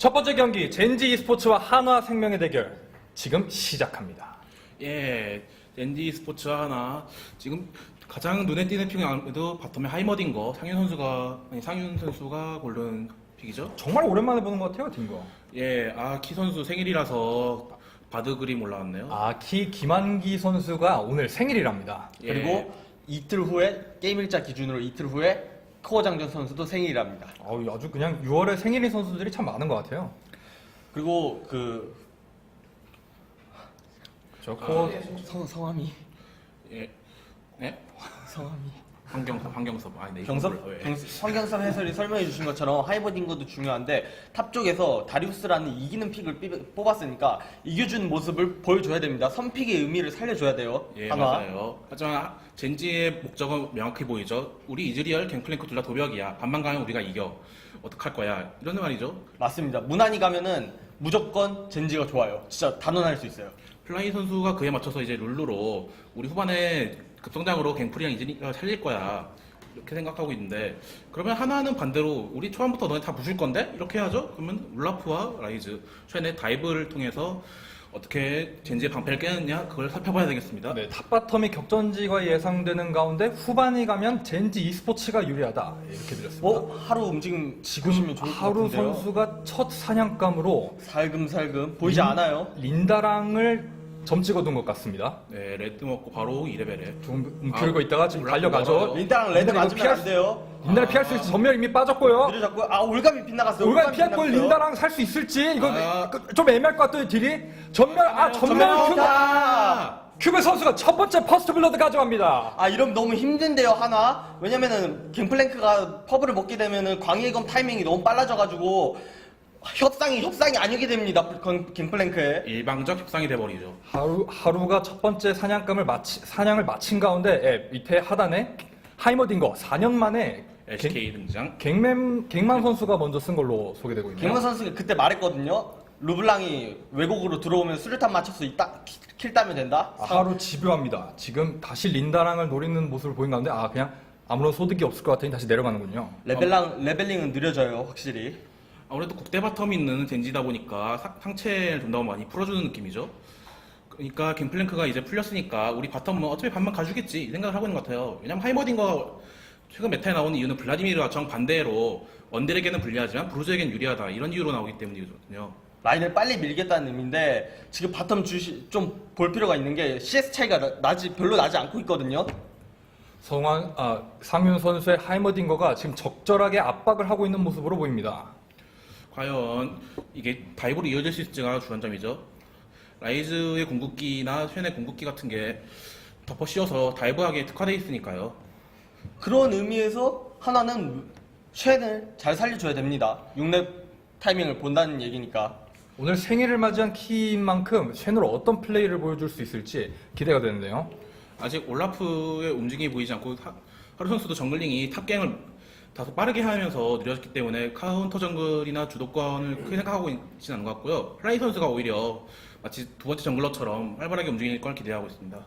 첫 번째 경기 젠지 e스포츠와 한화생명의 대결 지금 시작합니다. 예, 젠지 스포츠와 하나 지금 가장 눈에 띄는 픽은 아무래도 바텀에 하이머딘거 상윤 선수가 고른 픽이죠. 정말 오랜만에 보는 것 같아요, 딩거. 예, 키 선수 생일이라서 바드 그림 올라왔네요. 김한기 선수가 오늘 생일이랍니다. 예. 그리고 이틀 후에 게임 일자 기준으로 이틀 후에 코어 장전 선수도 생일이랍니다. 아주 그냥 6월에 생일인 선수들이 참 많은 것 같아요. 그리고 저 코어 성함이 예, 네? 성함이 황경섭. 네, 경섭 이거 몰라요. 예. 황경섭 해설이 설명해 주신 것처럼 하이버딩거도 중요한데 탑 쪽에서 다리우스라는 이기는 픽을 뽑았으니까 이겨주는 모습을 보여줘야 됩니다. 선픽의 의미를 살려줘야 돼요. 예, 한화. 맞아요. 하지만 젠지의 목적은 명확히 보이죠. 우리 이즈리얼, 갱플랭크 둘 다 도벽이야. 반만 가면 우리가 이겨. 어떡할 거야. 이런 말이죠. 맞습니다. 무난히 가면은 무조건 젠지가 좋아요. 진짜 단언할 수 있어요. 플라이 선수가 그에 맞춰서 이제 룰루로 우리 후반에 급성장으로 갱플이랑 이즈리얼 살릴 거야. 이렇게 생각하고 있는데 그러면 하나는 반대로 우리 초반부터 너네 다 부술 건데? 이렇게 해야죠. 그러면 울라프와 라이즈, 쉔의 다이브를 통해서 어떻게 젠지의 방패를 깨느냐 그걸 살펴봐야 되겠습니다. 네, 탑바텀이 격전지가 예상되는 가운데 후반이 가면 젠지 e스포츠가 유리하다 이렇게 드렸습니다. 하루 움직임 지금 보시면 좋을 것 하루 같은데요. 선수가 첫 사냥감으로 살금살금 보이지 않아요. 린다랑을 점 찍어둔 것 같습니다. 네, 레드 먹고 바로 2레벨에 좀 움켜쥐고 있다가 지금 올라프 달려가죠. 멀어요. 린다랑 레드 이거 맞으면 피할 안 돼요. 린다를 피할 수 있을지 전멸 이미 빠졌고요. 느려졌고 올감이 빗나갔어요. 올간 피할 걸 빗나갔어요. 린다랑 살 수 있을지 이거 아. 좀 애매할 것 같아요. 딜이 전멸 큐베 선수가 첫 번째 퍼스트 블러드 가져갑니다. 이러면 너무 힘든데요, 하나. 왜냐면은 갱플랭크가 퍼블을 먹게 되면은 광해검 타이밍이 너무 빨라져가지고 협상이 아니게 됩니다. 갱플랭크에. 일방적 협상이 돼버리죠. 하루가 첫 번째 사냥을 마친 가운데 밑에 하단에 하이머딘거 4년 만에 SK 등장. 갱만 선수가 먼저 쓴 걸로 소개되고 있네요. 갱만 선수가 그때 말했거든요. 르블랑이 왜곡으로 들어오면 수류탄 맞춰서 킬 따면 된다. 하루 집요합니다. 지금 다시 린다랑을 노리는 모습을 보인 가운데 그냥 아무런 소득이 없을 것 같으니 다시 내려가는군요. 레벨링은 느려져요, 확실히. 아무래도 국대 바텀이 있는 젠지다 보니까 상체를 좀 더 많이 풀어주는 느낌이죠. 그러니까 갱플랭크가 이제 풀렸으니까 우리 바텀 뭐 어차피 반만 가주겠지 이 생각을 하고 있는 것 같아요. 왜냐면 하이머딘과 최근 메타에 나오는 이유는 블라디미르와 정반대로 원딜에게는 불리하지만 브루즈에게는 유리하다 이런 이유로 나오기 때문이거든요. 라인을 빨리 밀겠다는 의미인데 지금 바텀 좀 볼 필요가 있는 게 CS 차이가 별로 나지 않고 있거든요. 상윤 선수의 하이머딘거가 지금 적절하게 압박을 하고 있는 모습으로 보입니다. 과연 이게 다이브로 이어질 수 있을지가 주안점이죠. 라이즈의 궁극기나 쉔의 궁극기 같은 게 덮어 씌워서 다이브하게 특화되어 있으니까요. 그런 의미에서 하나는 쉔을 잘 살려줘야 됩니다. 6렙 타이밍을 본다는 얘기니까. 오늘 생일을 맞이한 키인 만큼 쉔으로 어떤 플레이를 보여줄 수 있을지 기대가 되는데요. 아직 올라프의 움직임이 보이지 않고 하루 선수도 정글링이 탑갱을 다소 빠르게 하면서 느려졌기 때문에 카운터 정글이나 주도권을 크게 생각하고 있지는 않은 것 같고요. 플라이 선수가 오히려 마치 두 번째 정글러처럼 활발하게 움직일 걸 기대하고 있습니다.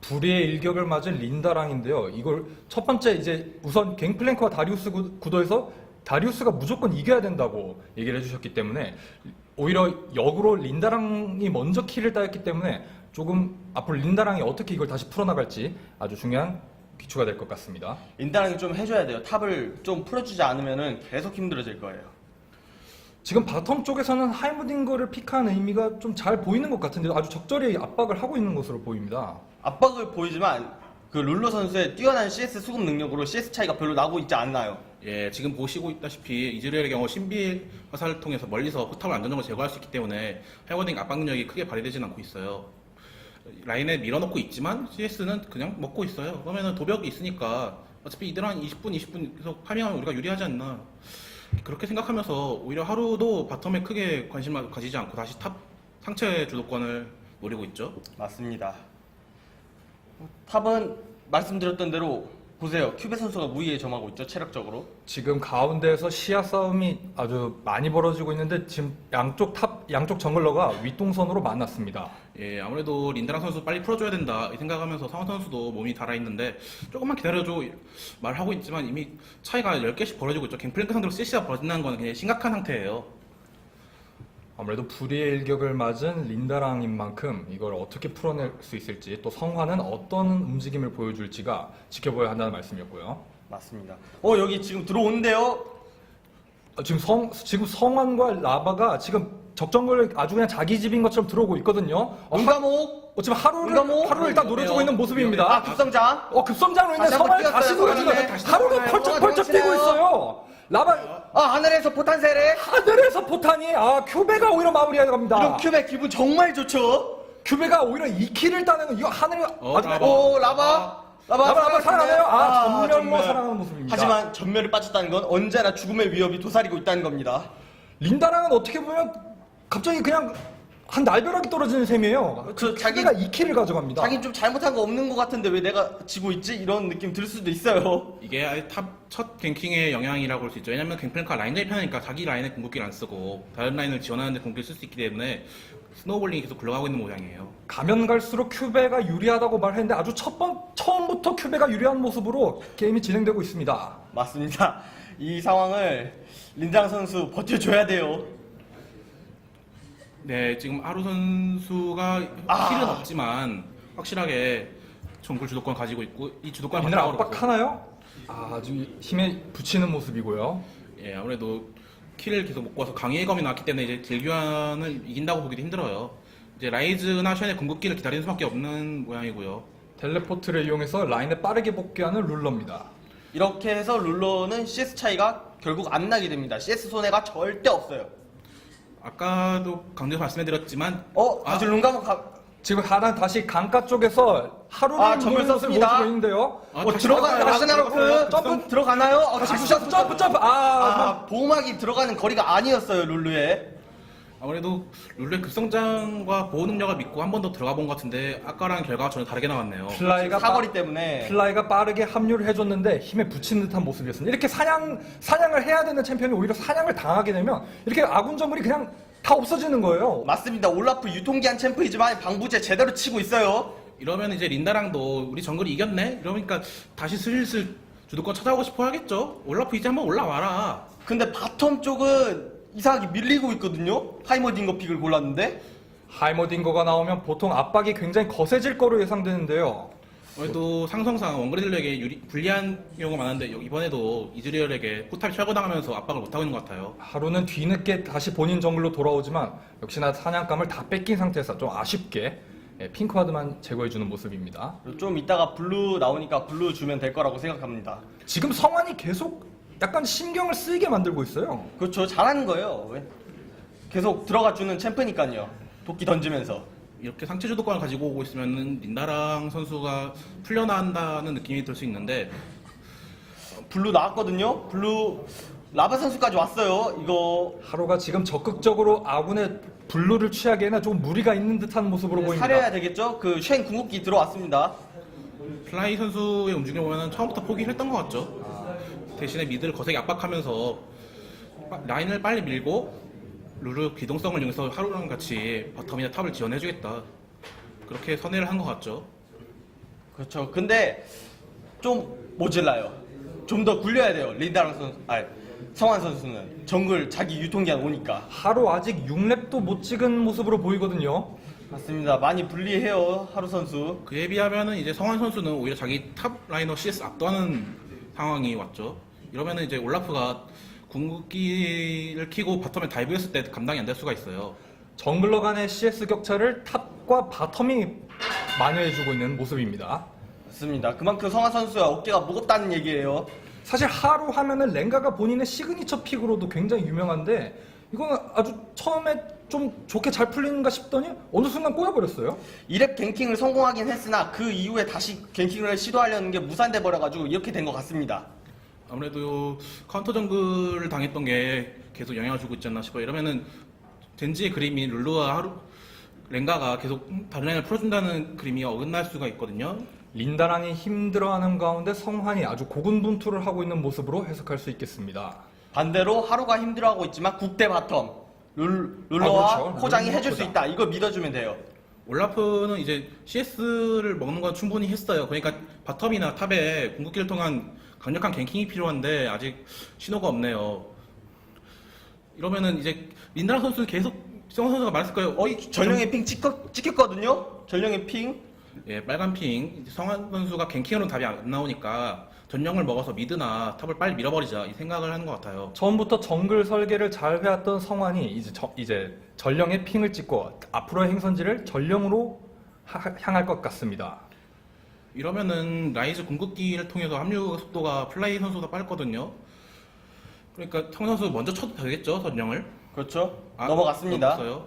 불의의 일격을 맞은 린다랑인데요. 이걸 첫 번째 이제 우선 갱플랭크와 다리우스 구도에서 다리우스가 무조건 이겨야 된다고 얘기를 해주셨기 때문에 오히려 역으로 린다랑이 먼저 킬을 따였기 때문에 조금 앞으로 린다랑이 어떻게 이걸 다시 풀어나갈지 아주 중요한 기초가 될 것 같습니다. 린다랑이 좀 해줘야 돼요. 탑을 좀 풀어주지 않으면은 계속 힘들어질 거예요. 지금 바텀 쪽에서는 하이머딩거를 픽한 의미가 좀 잘 보이는 것 같은데 아주 적절히 압박을 하고 있는 것으로 보입니다. 압박을 보이지만 그 룰루 선수의 뛰어난 CS 수급 능력으로 CS 차이가 별로 나고 있지 않나요? 예, 지금 보시고 있다시피 이즈리얼의 경우 신비 화살을 통해서 멀리서 포탑을 안전적으로 제거할 수 있기 때문에 하이머딩 압박 능력이 크게 발휘되지는 않고 있어요. 라인에 밀어넣고 있지만 CS는 그냥 먹고 있어요. 그러면은 도벽이 있으니까 어차피 이들 한 20분 계속 파밍하면 우리가 유리하지 않나. 그렇게 생각하면서 오히려 하루도 바텀에 크게 관심을 가지지 않고 다시 탑 상체 주도권을 노리고 있죠. 맞습니다. 탑은 말씀드렸던 대로 보세요. 큐베 선수가 무위에 점하고 있죠, 체력적으로. 지금 가운데에서 시야 싸움이 아주 많이 벌어지고 있는데 지금 양쪽 정글러가 윗동선으로 만났습니다. 예, 아무래도 린다랑 선수 빨리 풀어줘야 된다 이 생각하면서 상원 선수도 몸이 달아있는데 조금만 기다려줘 말하고 있지만 이미 차이가 10개씩 벌어지고 있죠. 갱플랭크 상대로 CC가 벌어진다는 건 굉장히 심각한 상태예요. 아무래도 불의의 일격을 맞은 린다랑인 만큼 이걸 어떻게 풀어낼 수 있을지 또 성화는 어떤 움직임을 보여줄지가 지켜봐야 한다는 말씀이었고요. 맞습니다. 여기 지금 들어오는데요. 지금 성환과 라바가 지금 적정글 아주 그냥 자기 집인 것처럼 들어오고 있거든요. 응가목. 지금 하루를 응가목. 일단 노려주고 있는 모습입니다. 급성장. 급성장으로 인해 다시 한번 성환을 뛰었어요. 다시 노려주고 성환이. 하루가 다시 펄쩍펄쩍 뛰고 있어요. 라바 하늘에서 포탄 세례. 하늘에서 포탄이 큐베가 오히려 마무리해 갑니다. 이런 큐베 기분 정말 좋죠. 큐베가 오히려 2킬을 따내는 이거 하늘이 아주 라바. 라바 살아나네요. 전멸로 전멸. 살아나는 모습입니다. 하지만 전멸을 빠졌다는 건 언제나 죽음의 위협이 도사리고 있다는 겁니다. 린다랑은 어떻게 보면 갑자기 그냥 한 날벼락이 떨어지는 셈이에요. 자기가 2킬을 가져갑니다. 자긴 좀 잘못한 거 없는 것 같은데 왜 내가 지고 있지? 이런 느낌 들 수도 있어요. 이게 아예 첫 갱킹의 영향이라고 볼 수 있죠. 왜냐면 갱플랭크가 라인전이 편하니까 자기 라인에 궁극기를 안 쓰고 다른 라인을 지원하는데 궁극기를 쓸 수 있기 때문에 스노우볼링이 계속 굴러가고 있는 모양이에요. 가면 갈수록 큐베가 유리하다고 말했는데 아주 처음부터 큐베가 유리한 모습으로 게임이 진행되고 있습니다. 맞습니다. 이 상황을 린장 선수 버텨줘야 돼요. 네, 지금 하루 선수가 킬은 없지만 확실하게 정글 주도권 가지고 있고 이 주도권 민들 압박하나요? 아주 힘에 붙이는 모습이고요. 예, 아무래도 킬을 계속 먹고 와서 강의의 검이 나왔기 때문에 이제 딜교환을 이긴다고 보기도 힘들어요. 이제 라이즈나 션의 궁극기를 기다리는 수밖에 없는 모양이고요. 텔레포트를 이용해서 라인에 빠르게 복귀하는 룰러입니다. 이렇게 해서 룰러는 CS 차이가 결국 안 나게 됩니다. CS 손해가 절대 없어요. 아까도 강조해서 말씀해드렸지만 다시 룬가목 지금 하나 다시 강가 쪽에서 하루를 전멸 노리는 모습을 썼습니다. 보여주고 있는데요. 라그나로크 점프 들어가나요? 다시 부셨어. 점프. 보호막이 들어가는 거리가 아니었어요, 룰루에. 아무래도 룰루의 급성장과 보호 능력을 믿고 한 번 더 들어가 본 것 같은데 아까랑 결과가 전혀 다르게 나왔네요. 사거리 때문에. 플라이가 빠르게 합류를 해줬는데 힘에 붙이는 듯한 모습이었습니다. 이렇게 사냥을 해야 되는 챔피언이 오히려 사냥을 당하게 되면 이렇게 아군 정글이 그냥 다 없어지는 거예요. 맞습니다. 올라프 유통기한 챔프이지만 방부제 제대로 치고 있어요. 이러면 이제 린다랑도 우리 정글이 이겼네? 이러니까 다시 슬슬 주도권 찾아오고 싶어 하겠죠? 올라프 이제 한번 올라와라. 근데 바텀 쪽은 이상하게 밀리고 있거든요. 하이머딩거 픽을 골랐는데. 하이머딩거가 나오면 보통 압박이 굉장히 거세질 거로 예상되는데요. 아무래도 상성상 원거리들에게 불리한 경우가 많은데 이번에도 이즈리얼에게 포탑이 철거당하면서 압박을 못하고 있는 것 같아요. 하루는 뒤늦게 다시 본인 정글로 돌아오지만 역시나 사냥감을 다 뺏긴 상태에서 좀 아쉽게 핑크와드만 제거해주는 모습입니다. 좀 이따가 블루 나오니까 블루 주면 될 거라고 생각합니다. 지금 성환이 계속 약간 신경을 쓰이게 만들고 있어요. 그렇죠. 잘하는 거예요. 왜? 계속 들어가주는 챔프니까요. 도끼 던지면서. 이렇게 상체 주도권을 가지고 오고 있으면은 린다랑 선수가 풀려난다는 느낌이 들 수 있는데 블루 나왔거든요. 블루 라바 선수까지 왔어요. 이거 하루가 지금 적극적으로 아군의 블루를 취하기에는 좀 무리가 있는 듯한 모습으로 보입니다. 사려야 되겠죠. 쉔 궁극기 들어왔습니다. 플라이 선수의 움직임을 보면 처음부터 포기를 했던 것 같죠. 대신에 미드를 거세게 압박하면서 라인을 빨리 밀고 룰루 기동성을 이용해서 하루랑 같이 바텀이나 탑을 지원해주겠다. 그렇게 선회를 한 것 같죠. 그렇죠. 근데 좀 모질라요. 좀 더 굴려야 돼요. 린다랑 선수, 성환 선수는 정글 자기 유통기한 오니까. 하루 아직 6렙도 못 찍은 모습으로 보이거든요. 맞습니다. 많이 불리해요. 하루 선수. 그에 비하면은 이제 성환 선수는 오히려 자기 탑 라이너 CS 압도하는 상황이 왔죠. 이러면은 이제 올라프가 궁극기를 키고 바텀에 다이브했을 때 감당이 안 될 수가 있어요. 정글러 간의 CS 격차를 탑과 바텀이 만회해주고 있는 모습입니다. 맞습니다. 그만큼 성환 선수가 어깨가 무겁다는 얘기예요. 사실 하루 하면은 랭가가 본인의 시그니처 픽으로도 굉장히 유명한데 이거는 아주 처음에 좀 좋게 잘 풀리는가 싶더니 어느 순간 꼬여버렸어요. 2렙 갱킹을 성공하긴 했으나 그 이후에 다시 갱킹을 시도하려는 게 무산돼 버려가지고 이렇게 된 것 같습니다. 아무래도 카운터 정글을 당했던 게 계속 영향을 주고 있지 않나 싶어요. 이러면은 젠지의 그림이 룰루와 랭가가 계속 다른 라인을 풀어준다는 그림이 어긋날 수가 있거든요. 린다랑이 힘들어하는 가운데 성환이 아주 고군분투를 하고 있는 모습으로 해석할 수 있겠습니다. 반대로 하루가 힘들어하고 있지만 국대 바텀 룰러와 그렇죠. 코장이 룰러, 해줄 수 코장. 있다. 이걸 믿어주면 돼요. 올라프는 이제 CS를 먹는 건 충분히 했어요. 그러니까 바텀이나 탑에 궁극기를 통한 강력한 갱킹이 필요한데 아직 신호가 없네요. 이러면은 이제 린다랑 선수는 계속 성원 선수가 말했을 거예요. 전령의 핑 찍혔거든요? 전령의 핑? 예, 빨간 핑. 성환 선수가 갱킹으로는 답이 안 나오니까 전령을 먹어서 미드나 탑을 빨리 밀어버리자 이 생각을 하는 것 같아요. 처음부터 정글 설계를 잘 해왔던 성환이 이제 전령의 핑을 찍고 앞으로의 행선지를 전령으로 향할 것 같습니다. 이러면은 라이즈 궁극기를 통해서 합류 속도가 플라이 선수보다 빠르거든요. 그러니까 성 선수 먼저 쳐도 되겠죠, 전령을? 그렇죠. 아, 넘어갔습니다. 넘어갔어요.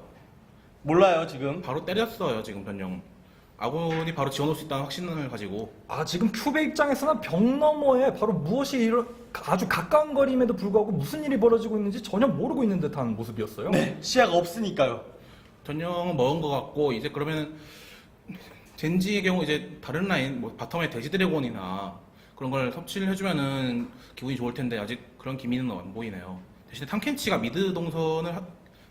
몰라요, 지금. 바로 때렸어요, 지금 전령. 아군이 바로 지원할 수 있다는 확신을 가지고. 지금 큐베 입장에서는 벽 너머에 바로 무엇이 아주 가까운 거리임에도 불구하고 무슨 일이 벌어지고 있는지 전혀 모르고 있는 듯한 모습이었어요. 네, 시야가 없으니까요. 전령은 먹은 것 같고 이제 그러면은 젠지의 경우 이제 다른 라인 뭐 바텀에 돼지 드래곤이나 그런 걸 섭취를 해주면은 기분이 좋을 텐데 아직 그런 기미는 안 보이네요. 대신에 탐켄치가 미드 동선을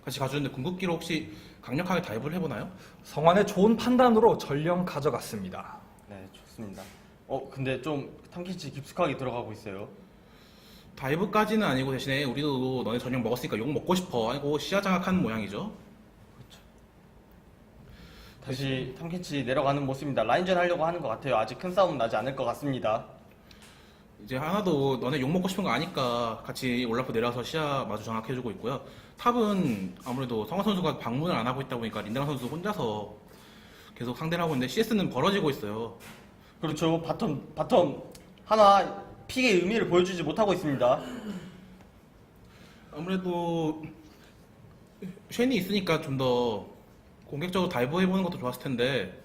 같이 가주는데 궁극기로 혹시 강력하게 다이브를 해보나요? 성환의 좋은 판단으로 전령 가져갔습니다. 네, 좋습니다. 근데 좀 탐켄치 깊숙하게 들어가고 있어요. 다이브까지는 아니고 대신에 우리도 너네 전령 먹었으니까 욕 먹고 싶어 하고 시야 장악하는 모양이죠. 다시 탐켄치 내려가는 모습입니다. 라인전 하려고 하는 것 같아요. 아직 큰 싸움은 나지 않을 것 같습니다. 이제 하나도 너네 욕 먹고 싶은 거 아니까 같이 올라프 내려와서 시야 마주 장악해주고 있고요. 탑은 아무래도 성화 선수가 방문을 안 하고 있다 보니까 린드라 선수 혼자서 계속 상대를 하고 있는데 CS는 벌어지고 있어요. 그렇죠. 바텀 하나 픽의 의미를 보여주지 못하고 있습니다. 아무래도 쉔이 있으니까 좀 더 공격적으로 다이브 해보는 것도 좋았을 텐데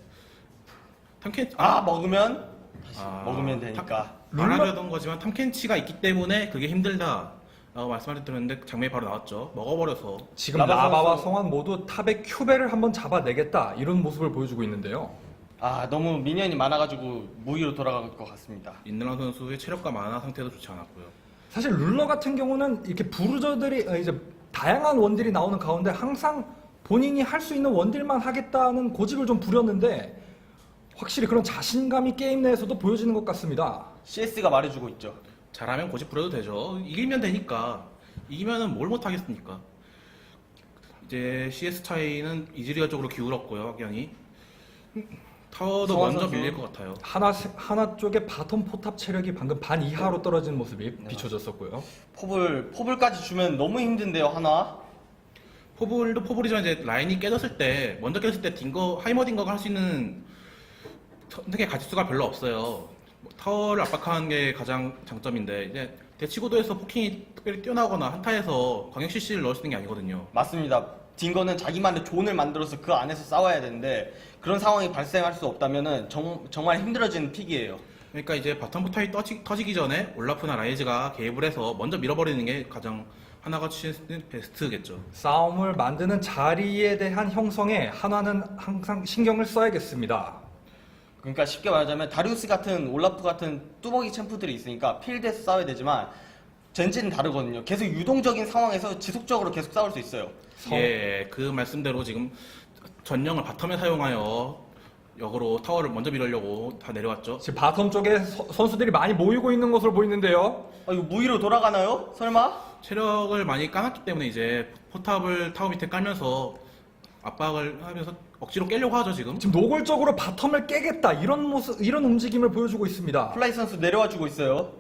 탐켄치 먹으면 다시 먹으면 되니까. 말하려던 거지만 탐켄치가 있기 때문에 그게 힘들다 라고 말씀하셨는데 장면이 바로 나왔죠. 먹어버려서. 지금 라바 라바와 선수. 성환 모두 탑의 큐베를 한번 잡아내겠다 이런 모습을 보여주고 있는데요. 너무 미니언이 많아가지고 무위로 돌아갈 것 같습니다. 린드라 선수의 체력과 만화 상태도 좋지 않았고요. 사실 룰러 같은 경우는 이렇게 부르저들이 이제 다양한 원딜이 나오는 가운데 항상 본인이 할 수 있는 원딜만 하겠다는 고집을 좀 부렸는데 확실히 그런 자신감이 게임 내에서도 보여지는 것 같습니다. CS가 말해주고 있죠. 잘하면 고집 부려도 되죠. 이기면 되니까. 이기면은 뭘 못하겠습니까? 이제 CS 차이는 이즈리아 쪽으로 기울었고요, 확연히. 타워도 성환 먼저 선수. 밀릴 것 같아요. 하나 쪽에 바텀 포탑 체력이 방금 반 이하로 떨어진 모습이 비춰졌었고요. 포블까지 주면 너무 힘든데요, 하나. 포블도 포블이지만 이제 라인이 깨졌을 때, 먼저 깨졌을 때 하이머 딩거가 할 수 있는 선택의 가짓수가 별로 없어요. 타워를 압박하는 게 가장 장점인데, 이제 대치구도에서 포킹이 특별히 뛰어나거나 한타에서 광역 CC를 넣을 수 있는 게 아니거든요. 맞습니다. 딩거는 자기만의 존을 만들어서 그 안에서 싸워야 되는데 그런 상황이 발생할 수 없다면은 정말 힘들어지는 픽이에요. 그러니까 이제 바텀 포탑이 터지기 전에 올라프나 라이즈가 개입을 해서 먼저 밀어버리는 게 가장 하나가 치는 베스트겠죠. 싸움을 만드는 자리에 대한 형성에 한화는 항상 신경을 써야겠습니다. 그러니까 쉽게 말하자면 다리우스 같은 올라프 같은 뚜벅이 챔프들이 있으니까 필드에서 싸워야 되지만 젠지는 다르거든요. 계속 유동적인 상황에서 지속적으로 계속 싸울 수 있어요. 예, 그 말씀대로 지금 전령을 바텀에 사용하여 역으로 타워를 먼저 밀으려고 다 내려왔죠. 지금 바텀 쪽에 선수들이 많이 모이고 있는 것으로 보이는데요. 이거 무위로 돌아가나요? 설마? 체력을 많이 까놨기 때문에 이제 포탑을 타워 밑에 깔면서 압박을 하면서 억지로 깨려고 하죠, 지금. 지금 노골적으로 바텀을 깨겠다 이런 모습, 이런 움직임을 보여주고 있습니다. 플라이 선수 내려와 주고 있어요.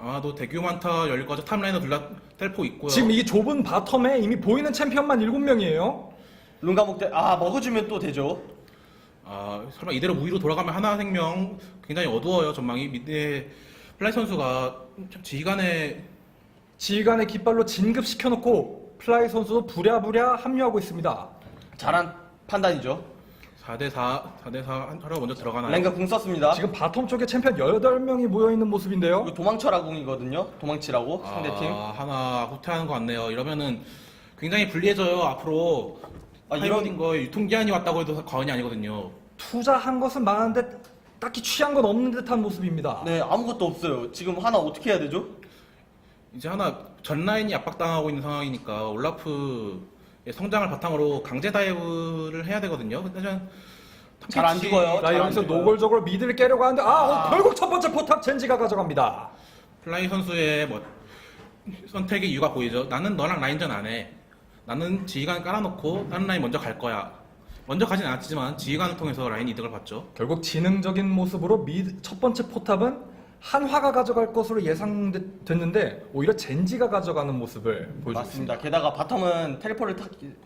아마도 대규모 한타 열릴 거죠. 탑라이너 둘 다 텔포 있고요. 지금 이 좁은 바텀에 이미 보이는 챔피언만 7명이에요. 룬가목 때 먹어주면 또 되죠. 설마 이대로 무위로 돌아가면 하나생명 굉장히 어두워요, 전망이. 밑에 플라이 선수가 참 지휘관의 깃발로 진급시켜놓고 플라이 선수도 부랴부랴 합류하고 있습니다. 잘한 판단이죠. 4대4 하러 먼저 들어가나요? 랭가 궁 썼습니다. 지금 바텀 쪽에 챔피언 8명이 모여있는 모습인데요. 이거 도망쳐라 궁이거든요. 도망치라고 상대팀. 하나 후퇴하는 것 같네요. 이러면은 굉장히 불리해져요, 앞으로. 이런 이런 거 유통기한이 왔다고 해도 과언이 아니거든요. 투자한 것은 많은데 딱히 취한 건 없는 듯한 모습입니다. 네, 아무것도 없어요. 지금 하나 어떻게 해야 되죠? 이제 하나 전 라인이 압박당하고 있는 상황이니까 올라프의 성장을 바탕으로 강제 다이브를 해야 되거든요. 하지만 잘안 죽어요. 자, 여기서 노골적으로 미드를 깨려고 하는데 결국 첫 번째 포탑 젠지가 가져갑니다. 플라이 선수의 선택의 이유가 보이죠. 나는 너랑 라인전 안 해. 나는 지휘관 깔아놓고 다른 라인 먼저 갈 거야. 먼저 가진 않았지만 지휘관을 통해서 라인 이득을 봤죠. 결국 지능적인 모습으로 첫 번째 포탑은 한화가 가져갈 것으로 예상됐는데 오히려 젠지가 가져가는 모습을 보여주고 맞습니다. 있습니다. 게다가 바텀은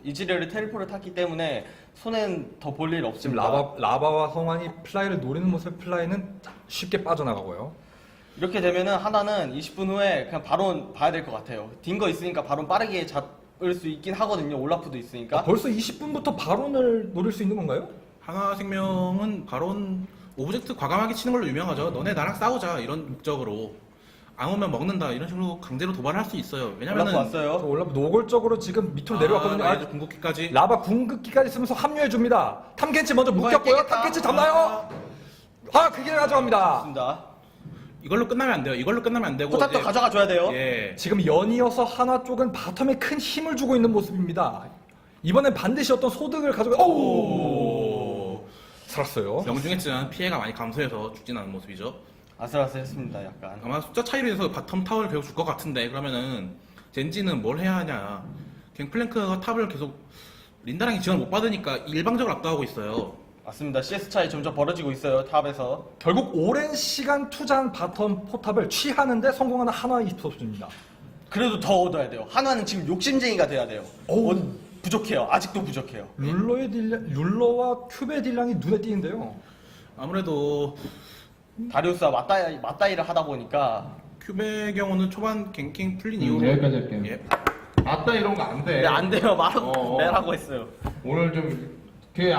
이즈리얼이 텔포를 탔기 때문에 손엔 더 볼 일 지금 없습니다. 라바와 성환이 플라이를 노리는 모습, 플라이는 쉽게 빠져나가고요. 이렇게 되면은 하나는 20분 후에 그냥 바론 봐야 될 것 같아요. 딩거 있으니까 바론 빠르게 잡을 수 있긴 하거든요. 올라프도 있으니까. 벌써 20분부터 바론을 노릴 수 있는 건가요? 하나생명은 바론 오브젝트 과감하게 치는 걸로 유명하죠. 너네 나랑 싸우자 이런 목적으로 안 오면 먹는다 이런 식으로 강제로 도발을 할 수 있어요. 올라프 왜냐면은 저 왔어요. 올라 노골적으로 지금 밑으로 내려왔거든요. 라이즈 궁극기까지 라바 궁극기까지 쓰면서 합류해 줍니다. 탐켄치 먼저 이번엔 묶였고요. 깨겠다. 탐켄치 잡나요? 그 길을 가져갑니다. 맞습니다. 이걸로 끝나면 안 돼요. 이걸로 끝나면 안 되고 포탑도 이제- 가져가 줘야 돼요. 예. 지금 연이어서 하나 쪽은 바텀에 큰 힘을 주고 있는 모습입니다. 이번엔 반드시 어떤 소득을 가져가. 오! 살았어요. 명중했지만 피해가 많이 감소해서 죽진 않은 모습이죠. 아슬아슬했습니다. 약간. 아마 숫자 차이로 인해서 바텀 타워를 계속 줄 것 같은데 그러면은 젠지는 뭘 해야 하냐. 갱플랭크가 탑을 계속 린다랑이 지원 못 받으니까 일방적으로 압도하고 있어요. 맞습니다. CS 차이 점점 벌어지고 있어요. 탑에서. 결국 오랜 시간 투자한 바텀 포탑을 취하는데 성공하는 하나의 히트옵입니다. 그래도 더 얻어야 돼요. 한화는 지금 욕심쟁이가 돼야 돼요. 오우. 부족해요. 아직도 부족해요. 룰러와 큐베 딜량이 눈에 띄는데요. 아무래도 다리우스와 맞다이를 하다 보니까 큐베의 경우는 초반 갱킹 풀린 이후로 여기까지 할게요. 예. 아따 이런 거 안 돼. 네, 안 돼요. 말하고 어. 매라고 했어요. 오늘 좀 그